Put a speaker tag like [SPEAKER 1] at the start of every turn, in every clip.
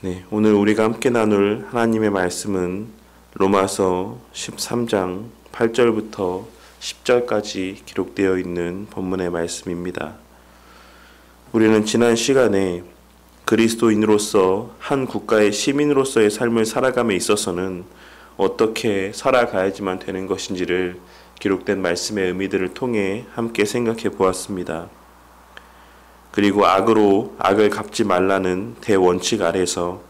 [SPEAKER 1] 네, 오늘 우리가 함께 나눌 하나님의 말씀은 로마서 13장 8절부터 10절까지 기록되어 있는 본문의 말씀입니다. 우리는 지난 시간에 그리스도인으로서 한 국가의 시민으로서의 삶을 살아감에 있어서는 어떻게 살아가야지만 되는 것인지를 기록된 말씀의 의미들을 통해 함께 생각해 보았습니다. 그리고 악으로 악을 갚지 말라는 대원칙 아래서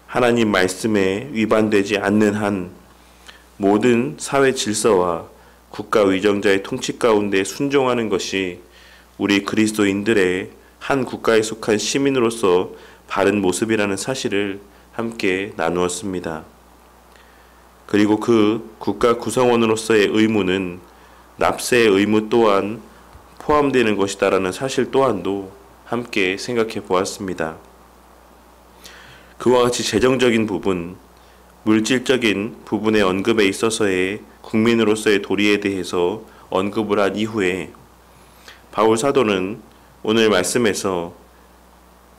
[SPEAKER 1] 하나님 말씀에 위반되지 않는 한 모든 사회 질서와 국가 위정자의 통치 가운데 순종하는 것이 우리 그리스도인들의 한 국가에 속한 시민으로서 바른 모습이라는 사실을 함께 나누었습니다. 그리고 그 국가 구성원으로서의 의무는 납세의 의무 또한 포함되는 것이다라는 사실 또한도 함께 생각해 보았습니다. 그와 같이 재정적인 부분, 물질적인 부분의 언급에 있어서의 국민으로서의 도리에 대해서 언급을 한 이후에 바울 사도는 오늘 말씀에서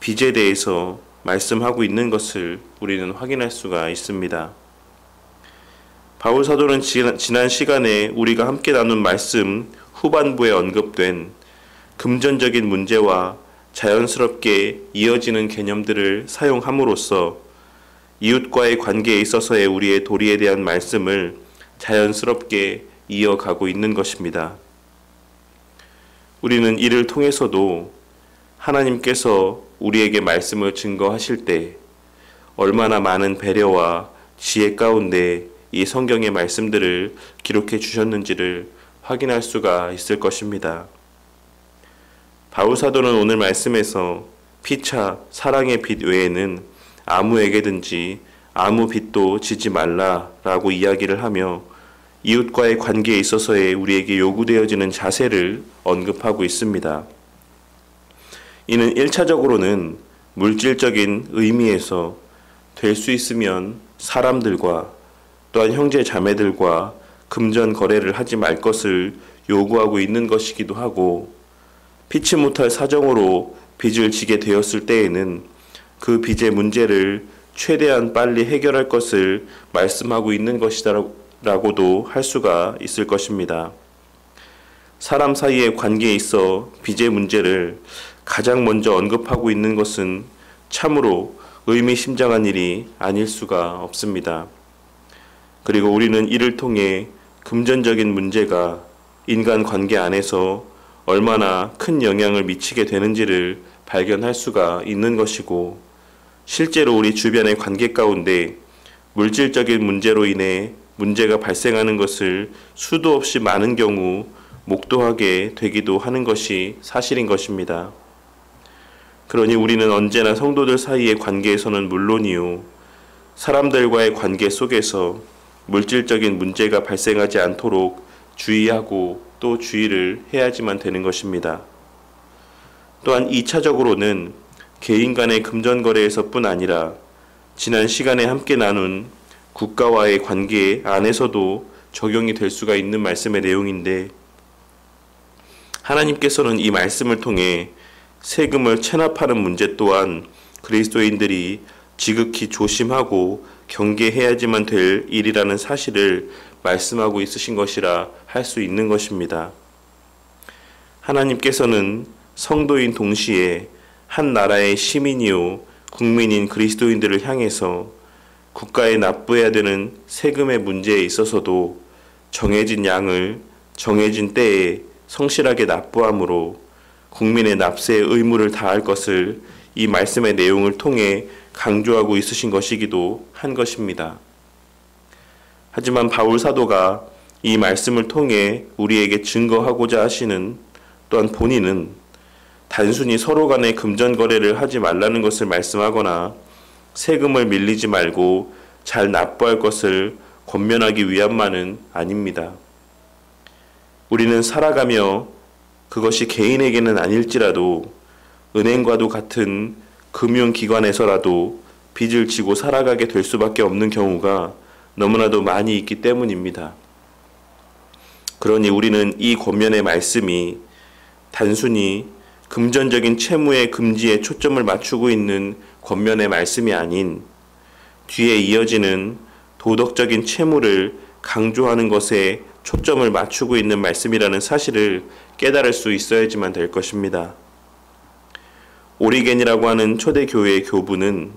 [SPEAKER 1] 빚에 대해서 말씀하고 있는 것을 우리는 확인할 수가 있습니다. 바울 사도는 지난 시간에 우리가 함께 나눈 말씀 후반부에 언급된 금전적인 문제와 자연스럽게 이어지는 개념들을 사용함으로써 이웃과의 관계에 있어서의 우리의 도리에 대한 말씀을 자연스럽게 이어가고 있는 것입니다. 우리는 이를 통해서도 하나님께서 우리에게 말씀을 증거하실 때 얼마나 많은 배려와 지혜 가운데 이 성경의 말씀들을 기록해 주셨는지를 확인할 수가 있을 것입니다. 바울 사도는 오늘 말씀에서 피차 사랑의 빚 외에는 아무에게든지 아무 빚도 지지 말라라고 이야기를 하며 이웃과의 관계에 있어서의 우리에게 요구되어지는 자세를 언급하고 있습니다. 이는 1차적으로는 물질적인 의미에서 될 수 있으면 사람들과 또한 형제 자매들과 금전 거래를 하지 말 것을 요구하고 있는 것이기도 하고 피치 못할 사정으로 빚을 지게 되었을 때에는 그 빚의 문제를 최대한 빨리 해결할 것을 말씀하고 있는 것이다라고도 할 수가 있을 것입니다. 사람 사이의 관계에 있어 빚의 문제를 가장 먼저 언급하고 있는 것은 참으로 의미심장한 일이 아닐 수가 없습니다. 그리고 우리는 이를 통해 금전적인 문제가 인간 관계 안에서 얼마나 큰 영향을 미치게 되는지를 발견할 수가 있는 것이고, 실제로 우리 주변의 관계 가운데 물질적인 문제로 인해 문제가 발생하는 것을 수도 없이 많은 경우 목도하게 되기도 하는 것이 사실인 것입니다. 그러니 우리는 언제나 성도들 사이의 관계에서는 물론이요, 사람들과의 관계 속에서 물질적인 문제가 발생하지 않도록 주의하고 또 주의를 해야지만 되는 것입니다. 또한 2차적으로는 개인 간의 금전 거래에서뿐 아니라 지난 시간에 함께 나눈 국가와의 관계 안에서도 적용이 될 수가 있는 말씀의 내용인데, 하나님께서는 이 말씀을 통해 세금을 체납하는 문제 또한 그리스도인들이 지극히 조심하고 경계해야지만 될 일이라는 사실을 말씀하고 있으신 것이라 할 수 있는 것입니다. 하나님께서는 성도인 동시에 한 나라의 시민이요 국민인 그리스도인들을 향해서 국가에 납부해야 되는 세금의 문제에 있어서도 정해진 양을 정해진 때에 성실하게 납부함으로 국민의 납세의 의무를 다할 것을 이 말씀의 내용을 통해 강조하고 있으신 것이기도 한 것입니다. 하지만 바울 사도가 이 말씀을 통해 우리에게 증거하고자 하시는, 또한 본인은 단순히 서로 간의 금전 거래를 하지 말라는 것을 말씀하거나 세금을 밀리지 말고 잘 납부할 것을 권면하기 위함만은 아닙니다. 우리는 살아가며 그것이 개인에게는 아닐지라도 은행과도 같은 금융기관에서라도 빚을 지고 살아가게 될 수밖에 없는 경우가 너무나도 많이 있기 때문입니다. 그러니 우리는 이 권면의 말씀이 단순히 금전적인 채무의 금지에 초점을 맞추고 있는 겉면의 말씀이 아닌 뒤에 이어지는 도덕적인 채무를 강조하는 것에 초점을 맞추고 있는 말씀이라는 사실을 깨달을 수 있어야지만 될 것입니다. 오리겐이라고 하는 초대교회의 교부는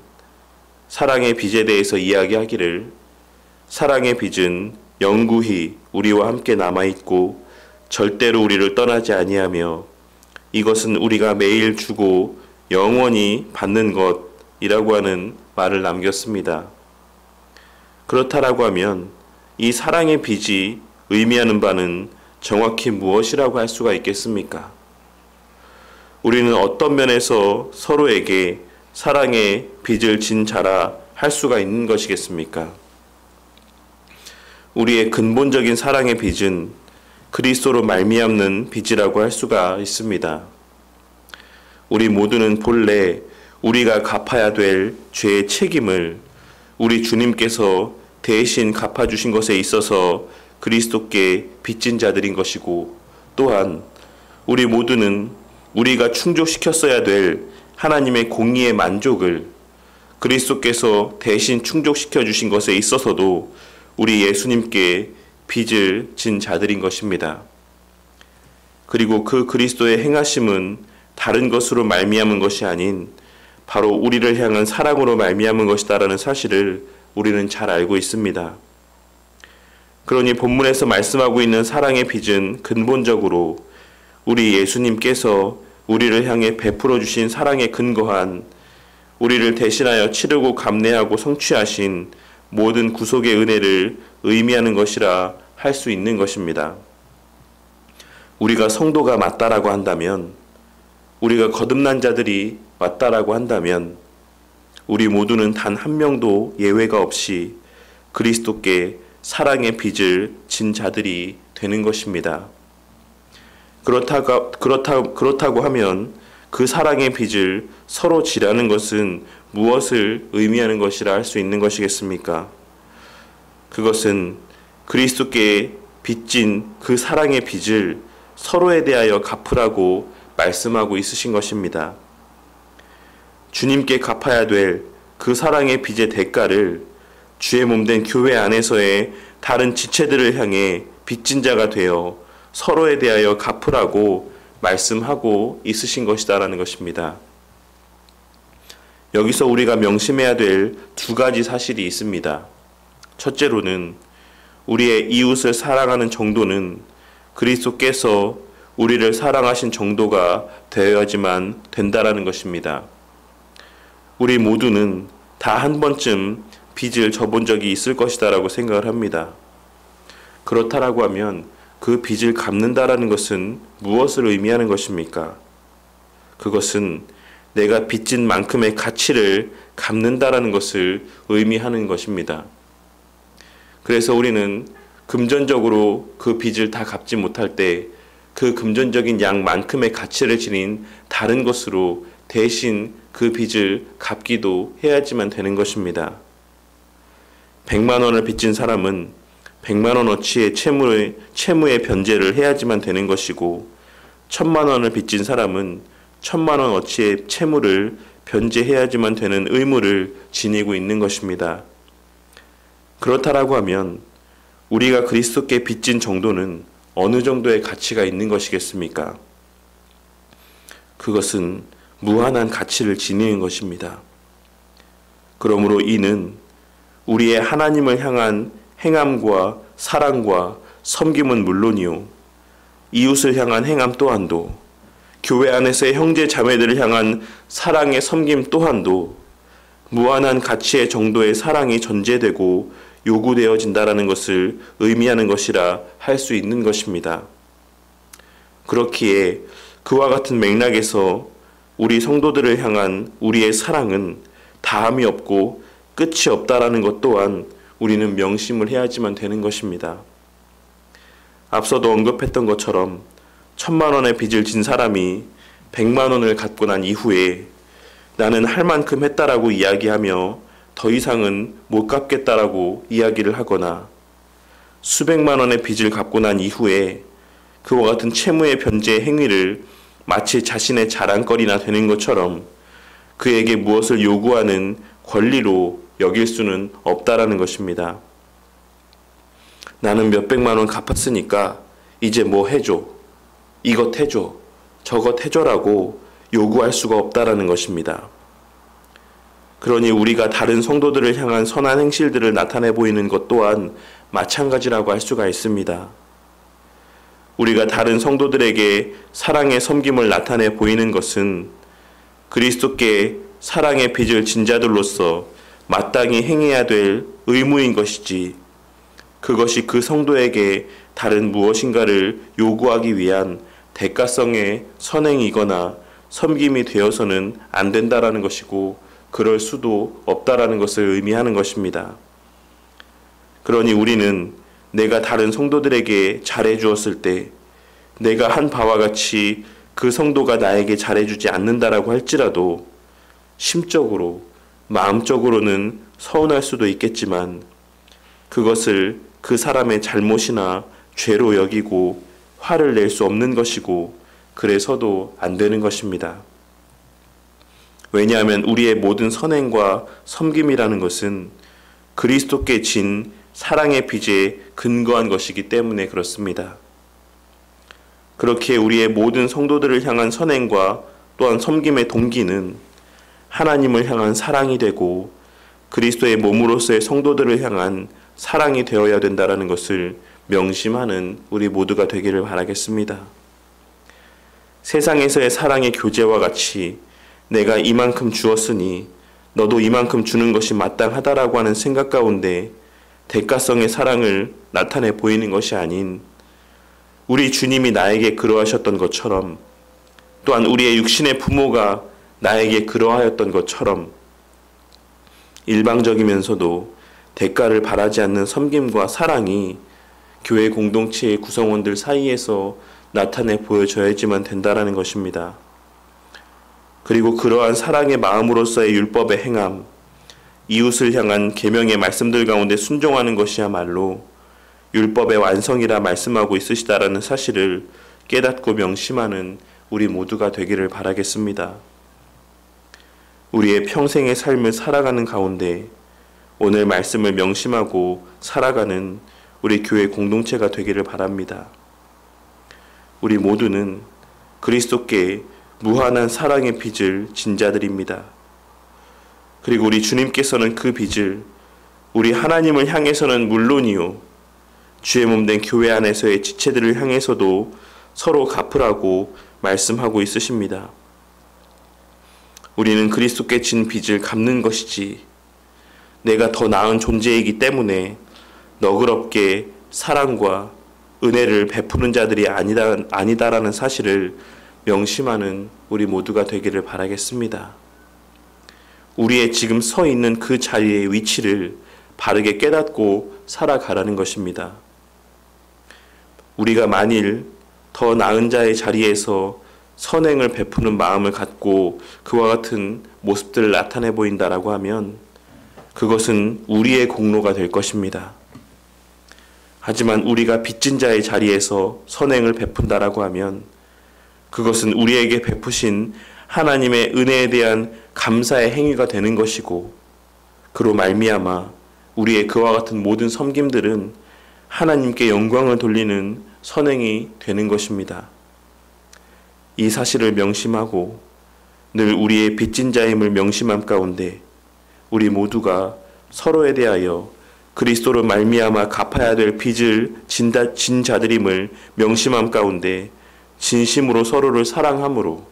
[SPEAKER 1] 사랑의 빚에 대해서 이야기하기를, 사랑의 빚은 영구히 우리와 함께 남아있고 절대로 우리를 떠나지 아니하며 이것은 우리가 매일 주고 영원히 받는 것이라고 하는 말을 남겼습니다. 그렇다라고 하면 이 사랑의 빚이 의미하는 바는 정확히 무엇이라고 할 수가 있겠습니까? 우리는 어떤 면에서 서로에게 사랑의 빚을 진 자라 할 수가 있는 것이겠습니까? 우리의 근본적인 사랑의 빚은 그리스도로 말미암는 빚이라고 할 수가 있습니다. 우리 모두는 본래 우리가 갚아야 될 죄의 책임을 우리 주님께서 대신 갚아주신 것에 있어서 그리스도께 빚진 자들인 것이고, 또한 우리 모두는 우리가 충족시켰어야 될 하나님의 공의의 만족을 그리스도께서 대신 충족시켜 주신 것에 있어서도 우리 예수님께 빚을 진 자들인 것입니다. 그리고 그 그리스도의 행하심은 다른 것으로 말미암은 것이 아닌 바로 우리를 향한 사랑으로 말미암은 것이다라는 사실을 우리는 잘 알고 있습니다. 그러니 본문에서 말씀하고 있는 사랑의 빚은 근본적으로 우리 예수님께서 우리를 향해 베풀어 주신 사랑에 근거한, 우리를 대신하여 치르고 감내하고 성취하신 모든 구속의 은혜를 의미하는 것이라 할 수 있는 것입니다. 우리가 성도가 맞다라고 한다면, 우리가 거듭난 자들이 맞다라고 한다면 우리 모두는 단 한 명도 예외가 없이 그리스도께 사랑의 빚을 진 자들이 되는 것입니다. 그렇다고 하면 그 사랑의 빚을 서로 지라는 것은 무엇을 의미하는 것이라 할 수 있는 것이겠습니까? 그것은 그리스도께 빚진 그 사랑의 빚을 서로에 대하여 갚으라고 말씀하고 있으신 것입니다. 주님께 갚아야 될 그 사랑의 빚의 대가를 주의 몸된 교회 안에서의 다른 지체들을 향해 빚진 자가 되어 서로에 대하여 갚으라고 말씀하고 있으신 것이다라는 것입니다. 여기서 우리가 명심해야 될 두 가지 사실이 있습니다. 첫째로는 우리의 이웃을 사랑하는 정도는 그리스도께서 우리를 사랑하신 정도가 되어야지만 된다라는 것입니다. 우리 모두는 다 한 번쯤 빚을 져본 적이 있을 것이다라고 생각을 합니다. 그렇다라고 하면 그 빚을 갚는다라는 것은 무엇을 의미하는 것입니까? 그것은 내가 빚진 만큼의 가치를 갚는다라는 것을 의미하는 것입니다. 그래서 우리는 금전적으로 그 빚을 다 갚지 못할 때 그 금전적인 양만큼의 가치를 지닌 다른 것으로 대신 그 빚을 갚기도 해야지만 되는 것입니다. 100만 원을 빚진 사람은 100만 원어치의 채무의 변제를 해야지만 되는 것이고, 1000만 원을 빚진 사람은 1000만 원어치의 채무를 변제해야지만 되는 의무를 지니고 있는 것입니다. 그렇다라고 하면 우리가 그리스도께 빚진 정도는 어느 정도의 가치가 있는 것이겠습니까? 그것은 무한한 가치를 지니는 것입니다. 그러므로 이는 우리의 하나님을 향한 행함과 사랑과 섬김은 물론이요, 이웃을 향한 행함 또한도, 교회 안에서의 형제 자매들을 향한 사랑의 섬김 또한도 무한한 가치의 정도의 사랑이 전제되고 요구되어진다라는 것을 의미하는 것이라 할 수 있는 것입니다. 그렇기에 그와 같은 맥락에서 우리 성도들을 향한 우리의 사랑은 다함이 없고 끝이 없다라는 것 또한 우리는 명심을 해야지만 되는 것입니다. 앞서도 언급했던 것처럼 1000만 원의 빚을 진 사람이 100만 원을 갚고 난 이후에 나는 할 만큼 했다라고 이야기하며 더 이상은 못 갚겠다라고 이야기를 하거나, 수백만 원의 빚을 갚고 난 이후에 그와 같은 채무의 변제 행위를 마치 자신의 자랑거리나 되는 것처럼 그에게 무엇을 요구하는 권리로 여길 수는 없다라는 것입니다. 나는 몇백만 원 갚았으니까 이제 뭐 해줘, 이것 해줘, 저것 해줘라고 요구할 수가 없다라는 것입니다. 그러니 우리가 다른 성도들을 향한 선한 행실들을 나타내 보이는 것 또한 마찬가지라고 할 수가 있습니다. 우리가 다른 성도들에게 사랑의 섬김을 나타내 보이는 것은 그리스도께 사랑의 빚을 진 자들로서 마땅히 행해야 될 의무인 것이지, 그것이 그 성도에게 다른 무엇인가를 요구하기 위한 대가성의 선행이거나 섬김이 되어서는 안 된다라는 것이고, 그럴 수도 없다라는 것을 의미하는 것입니다. 그러니 우리는 내가 다른 성도들에게 잘해 주었을 때 내가 한 바와 같이 그 성도가 나에게 잘해주지 않는다라고 할지라도 심적으로, 마음적으로는 서운할 수도 있겠지만 그것을 그 사람의 잘못이나 죄로 여기고 화를 낼 수 없는 것이고, 그래서도 안 되는 것입니다. 왜냐하면 우리의 모든 선행과 섬김이라는 것은 그리스도께 진 사랑의 빚에 근거한 것이기 때문에 그렇습니다. 그렇게 우리의 모든 성도들을 향한 선행과 또한 섬김의 동기는 하나님을 향한 사랑이 되고 그리스도의 몸으로서의 성도들을 향한 사랑이 되어야 된다는 것을 명심하는 우리 모두가 되기를 바라겠습니다. 세상에서의 사랑의 교제와 같이 내가 이만큼 주었으니 너도 이만큼 주는 것이 마땅하다라고 하는 생각 가운데 대가성의 사랑을 나타내 보이는 것이 아닌, 우리 주님이 나에게 그러하셨던 것처럼, 또한 우리의 육신의 부모가 나에게 그러하였던 것처럼 일방적이면서도 대가를 바라지 않는 섬김과 사랑이 교회 공동체의 구성원들 사이에서 나타내 보여져야지만 된다라는 것입니다. 그리고 그러한 사랑의 마음으로서의 율법의 행함, 이웃을 향한 계명의 말씀들 가운데 순종하는 것이야말로 율법의 완성이라 말씀하고 있으시다라는 사실을 깨닫고 명심하는 우리 모두가 되기를 바라겠습니다. 우리의 평생의 삶을 살아가는 가운데 오늘 말씀을 명심하고 살아가는 우리 교회 공동체가 되기를 바랍니다. 우리 모두는 그리스도께 무한한 사랑의 빚을 진 자들입니다. 그리고 우리 주님께서는 그 빚을 우리 하나님을 향해서는 물론이요, 주의 몸된 교회 안에서의 지체들을 향해서도 서로 갚으라고 말씀하고 있으십니다. 우리는 그리스도께 진 빚을 갚는 것이지, 내가 더 나은 존재이기 때문에 너그럽게 사랑과 은혜를 베푸는 자들이 아니다라는 사실을 명심하는 우리 모두가 되기를 바라겠습니다. 우리의 지금 서 있는 그 자리의 위치를 바르게 깨닫고 살아가라는 것입니다. 우리가 만일 더 나은 자의 자리에서 선행을 베푸는 마음을 갖고 그와 같은 모습들을 나타내 보인다라고 하면 그것은 우리의 공로가 될 것입니다. 하지만 우리가 빚진 자의 자리에서 선행을 베푼다라고 하면 그것은 우리에게 베푸신 하나님의 은혜에 대한 감사의 행위가 되는 것이고, 그로 말미암아 우리의 그와 같은 모든 섬김들은 하나님께 영광을 돌리는 선행이 되는 것입니다. 이 사실을 명심하고 늘 우리의 빚진 자임을 명심함 가운데 우리 모두가 서로에 대하여 그리스도로 말미암아 갚아야 될 빚을 진 자들임을 명심함 가운데 진심으로 서로를 사랑함으로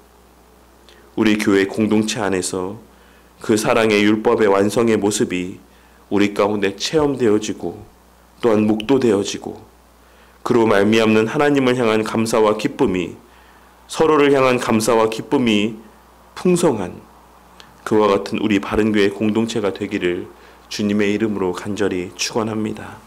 [SPEAKER 1] 우리 교회 공동체 안에서 그 사랑의 율법의 완성의 모습이 우리 가운데 체험되어지고 또한 묵도되어지고, 그로 말미암는 하나님을 향한 감사와 기쁨이, 서로를 향한 감사와 기쁨이 풍성한 그와 같은 우리 바른교회 공동체가 되기를 주님의 이름으로 간절히 축원합니다.